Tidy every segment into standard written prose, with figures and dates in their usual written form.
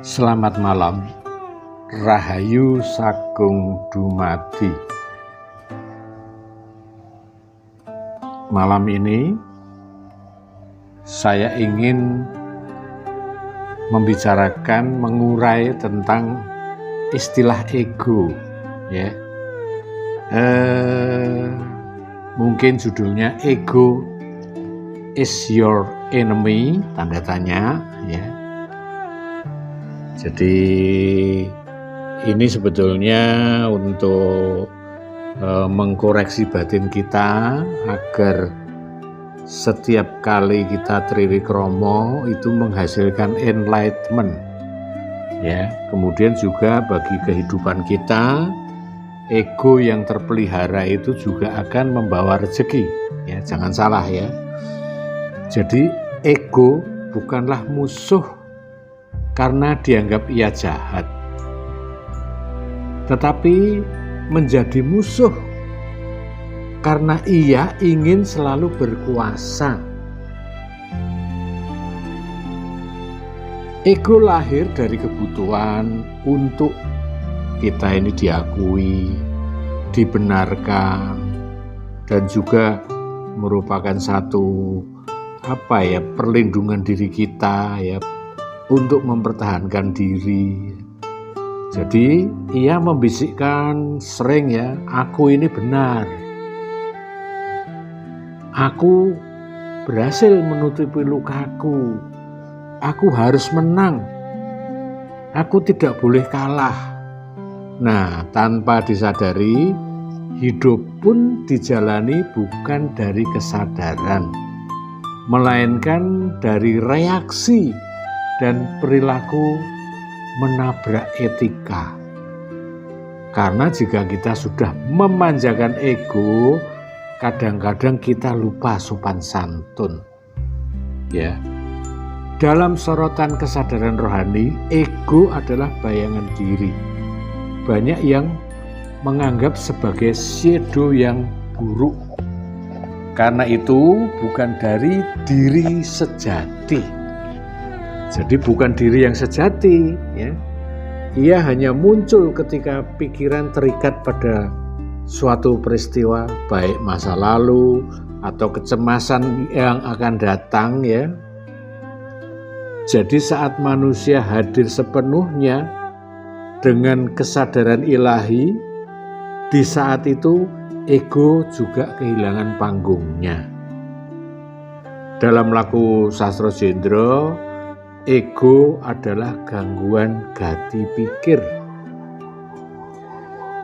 Selamat malam, Rahayu Sagung Dumadi. Malam ini saya ingin membicarakan, mengurai tentang istilah ego, ya. Mungkin judulnya Ego is Your Enemy, tanda tanya, ya. Jadi ini sebetulnya untuk mengkoreksi batin kita agar setiap kali kita triwikromo itu menghasilkan enlightenment, ya. Kemudian juga bagi kehidupan kita, ego yang terpelihara itu juga akan membawa rezeki, ya. Jangan salah, ya. Jadi ego bukanlah musuh karena dianggap ia jahat, tetapi menjadi musuh karena ia ingin selalu berkuasa. Ego lahir dari kebutuhan untuk kita ini diakui, dibenarkan, dan juga merupakan satu perlindungan diri kita, ya, untuk mempertahankan diri. Jadi ia membisikkan sering, ya, aku ini benar, aku berhasil menutupi lukaku, aku harus menang, aku tidak boleh kalah. Nah, tanpa disadari, hidup pun dijalani bukan dari kesadaran, melainkan dari reaksi dan perilaku menabrak etika. Karena jika kita sudah memanjakan ego, kadang-kadang kita lupa sopan santun, ya. Dalam sorotan kesadaran rohani, ego adalah bayangan diri. Banyak yang menganggap sebagai shadow yang buruk. Karena itu bukan dari diri sejati. Jadi bukan diri yang sejati, ya. Ia hanya muncul ketika pikiran terikat pada suatu peristiwa, baik masa lalu atau kecemasan yang akan datang, ya. Jadi saat manusia hadir sepenuhnya dengan kesadaran ilahi, di saat itu ego juga kehilangan panggungnya. Dalam laku Sastro Jendro, ego adalah gangguan gati pikir.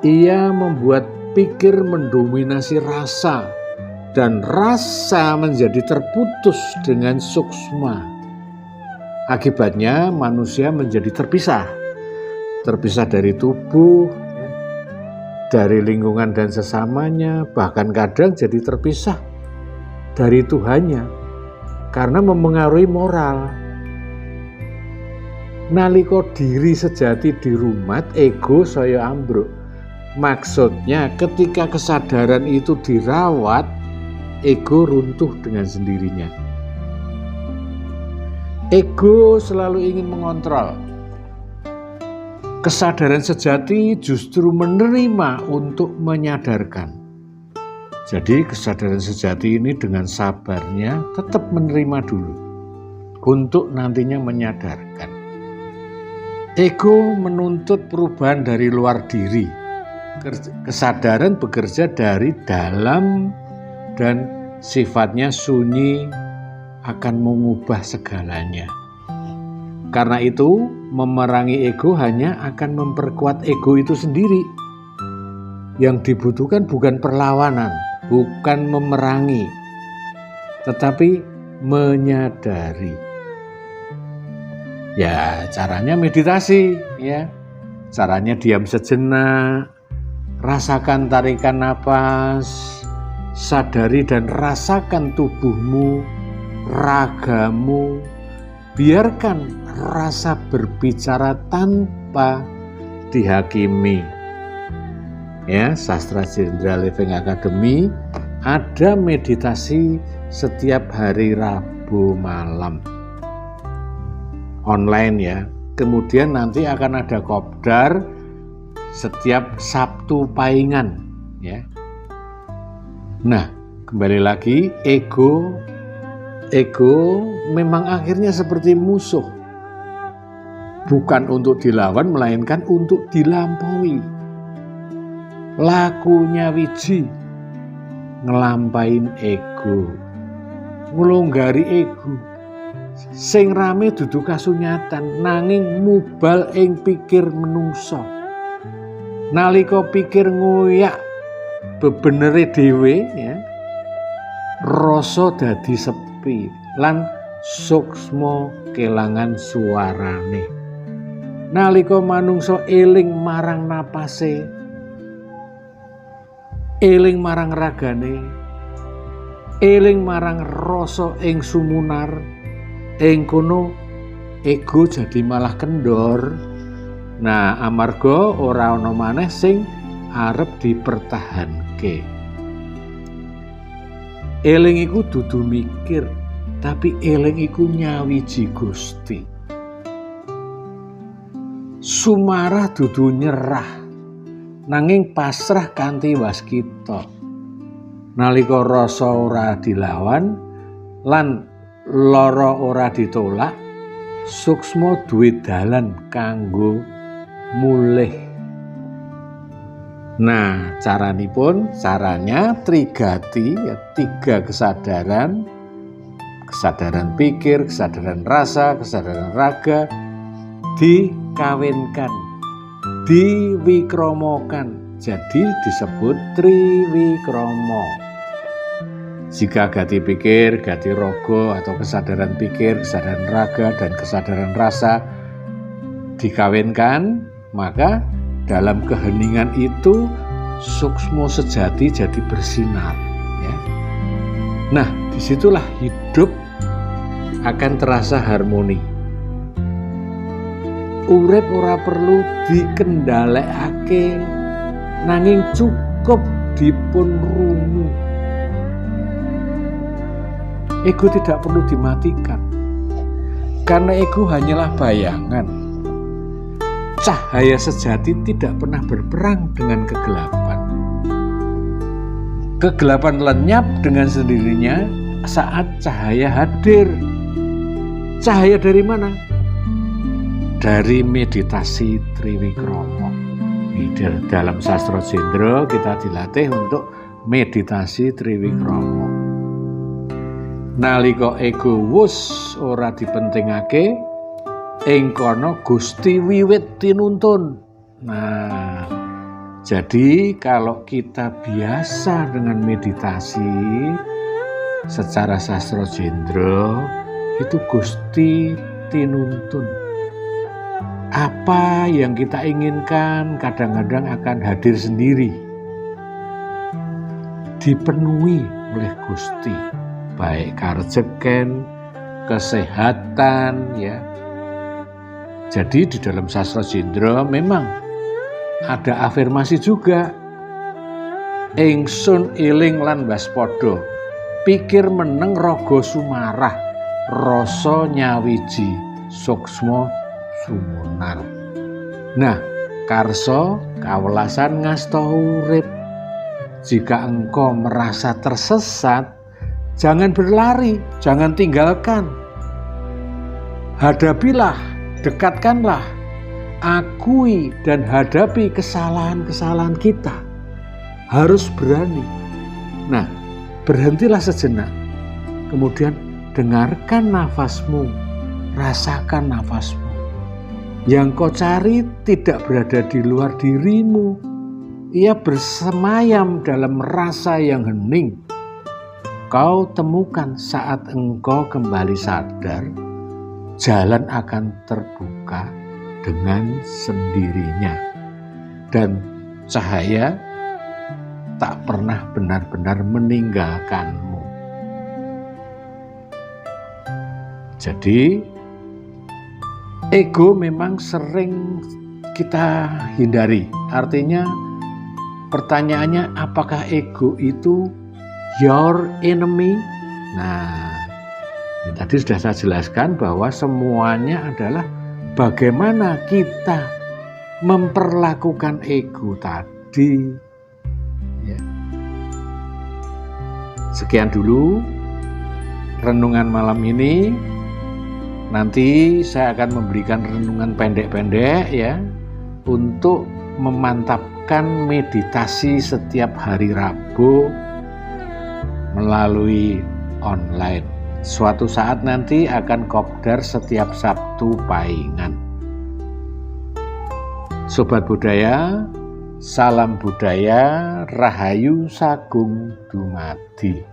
Ia membuat pikir mendominasi rasa, dan rasa menjadi terputus dengan suksma. Akibatnya manusia menjadi terpisah dari tubuh, dari lingkungan dan sesamanya, bahkan kadang jadi terpisah dari Tuhannya karena memengaruhi moral. Nalika diri sejati dirumat, ego saya ambruk. Maksudnya ketika kesadaran itu dirawat, ego runtuh dengan sendirinya. Ego selalu ingin mengontrol. Kesadaran sejati justru menerima untuk menyadarkan. Jadi kesadaran sejati ini dengan sabarnya tetap menerima dulu untuk nantinya menyadarkan. Ego menuntut perubahan dari luar diri. Kesadaran bekerja dari dalam dan sifatnya sunyi, akan mengubah segalanya. Karena itu, memerangi ego hanya akan memperkuat ego itu sendiri. Yang dibutuhkan bukan perlawanan, bukan memerangi, tetapi menyadari. Ya, caranya meditasi, ya. Caranya diam sejenak, rasakan tarikan napas, sadari dan rasakan tubuhmu, ragamu. Biarkan rasa berbicara tanpa dihakimi. Ya, Sastra Jendra Living Academy ada meditasi setiap hari Rabu malam. Online, ya. kemudian nanti akan ada kopdar setiap Sabtu Paingan, ya. Nah, kembali lagi, ego memang akhirnya seperti musuh. Bukan untuk dilawan, melainkan untuk dilampaui. Lakunya wiji ngelampain ego, nglonggari ego. Sing rame dudu kasunyatan, nanging mubal ing pikir menungso. Nalika pikir ngoyak bebenere dhewe, ya, rasa dadi sepi lan suksma kelangan suarane. Nalika manungsa eling marang napase, eling marang ragane, eling marang rasa ing sumunar, ing kono ego jadi malah kendor. Nah, amarga ora ana maneh sing arep dipertahanke. Eling iku dudu mikir, tapi eling iku nyawiji Gusti. Sumarah dudu nyerah, nanging pasrah kanthi waskita. Nalika rasa ora dilawan lan lara ora ditolak, suksma duwe dalan kanggo mulih. Nah, caranya trigati, ya, 3 kesadaran: kesadaran pikir, kesadaran rasa, kesadaran raga, dikawinkan, diwikromokan. Jadi disebut triwikromo. Jika gati pikir, gati rogo, atau kesadaran pikir, kesadaran raga, dan kesadaran rasa dikawinkan, maka dalam keheningan itu suksma sejati jadi bersinar, ya. Nah, disitulah hidup akan terasa harmoni. Urip ora perlu dikendhalekake, nanging cukup dipun rungu. Ego tidak perlu dimatikan, karena ego hanyalah bayangan. Cahaya sejati tidak pernah berperang dengan kegelapan. Kegelapan lenyap dengan sendirinya saat cahaya hadir. Cahaya dari mana? Dari meditasi triwikromo. Dalam sastra Jendra kita dilatih untuk meditasi triwikromo. Nalika ego wus ora dipentingake, ing kono Gusti wiwit tinuntun. Nah, jadi kalau kita biasa dengan meditasi secara sastra Jendra, itu Gusti tinuntun. Apa yang kita inginkan kadang-kadang akan hadir sendiri, dipenuhi oleh Gusti, baik karejeken, kesehatan, ya. Jadi di dalam sastra Jendra memang ada afirmasi juga. Ingsun eling lan waspada, pikir meneng raga sumarah, rasa nyawiji suksma sumunar. Nah, karsa kawelasan ngasta urip. Jika engkau merasa tersesat, jangan berlari, jangan tinggalkan. Hadapilah, dekatkanlah, akui dan hadapi kesalahan-kesalahan kita. Harus berani. Nah, berhentilah sejenak. Kemudian dengarkan nafasmu, rasakan nafasmu. Yang kau cari tidak berada di luar dirimu. Ia bersemayam dalam rasa yang hening. Kau temukan saat engkau kembali sadar, jalan akan terbuka dengan sendirinya. Dan cahaya tak pernah benar-benar meninggalkanmu. Jadi, ego memang sering kita hindari. Artinya, pertanyaannya, apakah ego itu your enemy? Nah, tadi sudah saya jelaskan bahwa semuanya adalah bagaimana kita memperlakukan ego tadi. Ya. Sekian dulu renungan malam ini. Nanti saya akan memberikan renungan pendek-pendek ya untuk memantapkan meditasi setiap hari Rabu melalui online. Suatu saat nanti akan kopdar setiap Sabtu Paingan. Sobat budaya, salam budaya, rahayu sagung dumadi.